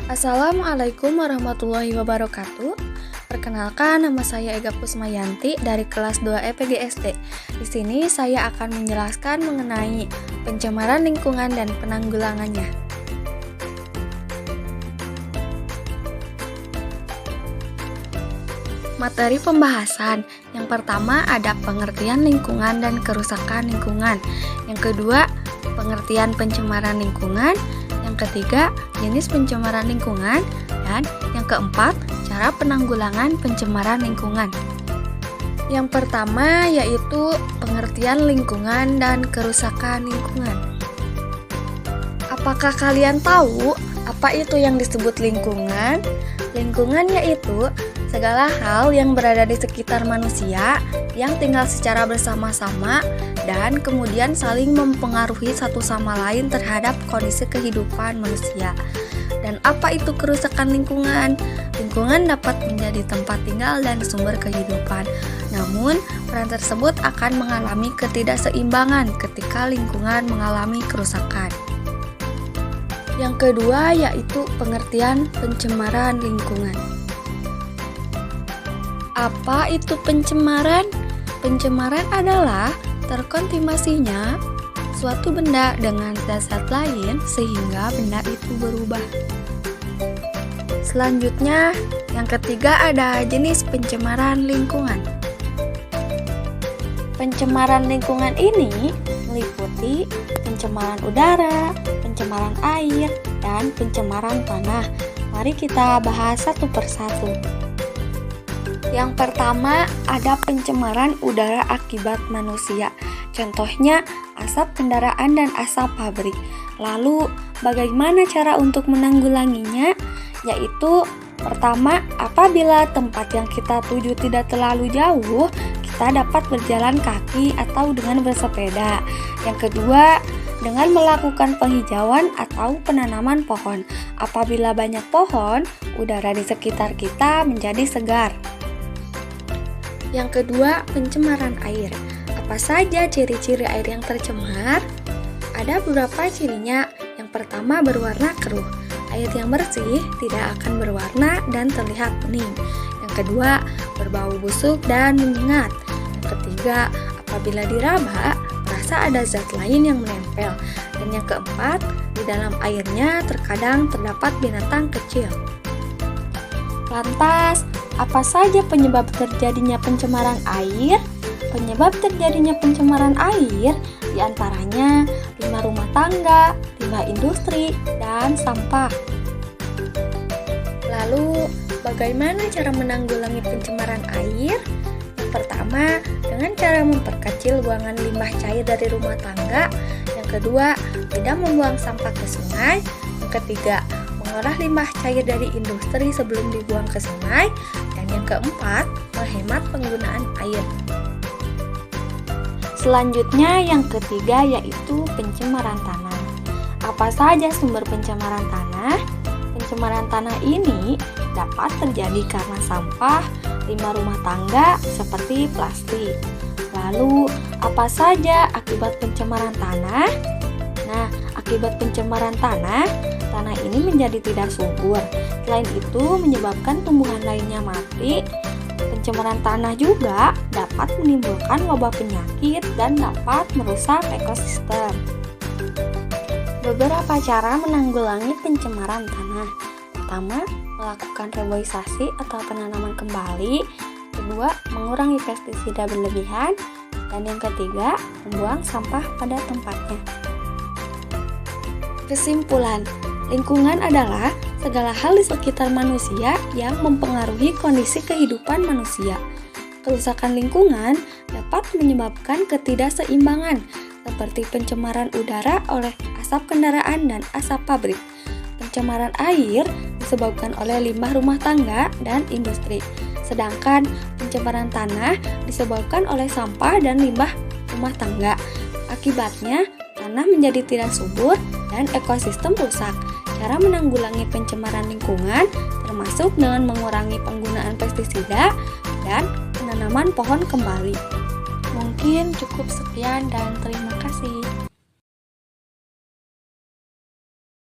Assalamualaikum warahmatullahi wabarakatuh. Perkenalkan, nama saya Ega Pusmayanti dari kelas 2 EPGSD. Di sini saya akan menjelaskan mengenai pencemaran lingkungan dan penanggulangannya. Materi pembahasan. Yang pertama ada pengertian lingkungan dan kerusakan lingkungan. Yang kedua, pengertian pencemaran lingkungan. Yang ketiga, jenis pencemaran lingkungan. Dan yang keempat, cara penanggulangan pencemaran lingkungan. Yang pertama yaitu pengertian lingkungan dan kerusakan lingkungan. Apakah kalian tahu apa itu yang disebut lingkungan? Lingkungan yaitu segala hal yang berada di sekitar manusia yang tinggal secara bersama-sama dan kemudian saling mempengaruhi satu sama lain terhadap kondisi kehidupan manusia. Dan apa itu kerusakan lingkungan? Lingkungan dapat menjadi tempat tinggal dan sumber kehidupan. Namun, peran tersebut akan mengalami ketidakseimbangan ketika lingkungan mengalami kerusakan. Yang kedua yaitu pengertian pencemaran lingkungan. Apa itu pencemaran? Pencemaran adalah terkontaminasinya suatu benda dengan zat-zat lain sehingga benda itu berubah. Selanjutnya, yang ketiga ada jenis pencemaran lingkungan. Pencemaran lingkungan ini meliputi pencemaran udara, pencemaran air, dan pencemaran tanah. Mari kita bahas satu persatu. Yang pertama ada pencemaran udara akibat manusia. Contohnya asap kendaraan dan asap pabrik. Lalu bagaimana cara untuk menanggulanginya? Yaitu pertama, apabila tempat yang kita tuju tidak terlalu jauh, kita dapat berjalan kaki atau dengan bersepeda. Yang kedua, dengan melakukan penghijauan atau penanaman pohon. Apabila banyak pohon, udara di sekitar kita menjadi segar. Yang kedua, pencemaran air. Apa saja ciri-ciri air yang tercemar? Ada beberapa cirinya. Yang pertama, berwarna keruh. Air yang bersih tidak akan berwarna dan terlihat bening. Yang kedua, berbau busuk dan menyengat. Yang ketiga, apabila diraba, terasa ada zat lain yang menempel. Dan yang keempat, di dalam airnya terkadang terdapat binatang kecil. Lantas, apa saja penyebab terjadinya pencemaran air? Penyebab terjadinya pencemaran air diantaranya limbah rumah tangga, limbah industri, dan sampah. Lalu, bagaimana cara menanggulangi pencemaran air? Yang pertama, dengan cara memperkecil buangan limbah cair dari rumah tangga. Yang kedua, tidak membuang sampah ke sungai. Yang ketiga, mengolah limbah cair dari industri sebelum dibuang ke sungai. Dan yang keempat, menghemat penggunaan air. Selanjutnya yang ketiga yaitu pencemaran tanah. Apa saja sumber pencemaran tanah? Pencemaran tanah ini dapat terjadi karena sampah, limbah rumah tangga seperti plastik. Lalu, apa saja akibat pencemaran tanah? Nah, akibat pencemaran tanah ini menjadi tidak subur. Selain itu, menyebabkan tumbuhan lainnya mati. Pencemaran tanah juga dapat menimbulkan wabah penyakit dan dapat merusak ekosistem. Beberapa cara menanggulangi pencemaran tanah. Pertama, melakukan reboisasi atau penanaman kembali. Kedua, mengurangi pestisida berlebihan. Dan yang ketiga, membuang sampah pada tempatnya. Kesimpulan, lingkungan adalah segala hal di sekitar manusia yang mempengaruhi kondisi kehidupan manusia. Kerusakan lingkungan dapat menyebabkan ketidakseimbangan seperti pencemaran udara oleh asap kendaraan dan asap pabrik. Pencemaran air disebabkan oleh limbah rumah tangga dan industri. Sedangkan pencemaran tanah disebabkan oleh sampah dan limbah rumah tangga. Akibatnya, tanah menjadi tidak subur dan ekosistem rusak. Cara menanggulangi pencemaran lingkungan termasuk dengan mengurangi penggunaan pestisida dan penanaman pohon kembali. Mungkin cukup sekian dan terima kasih.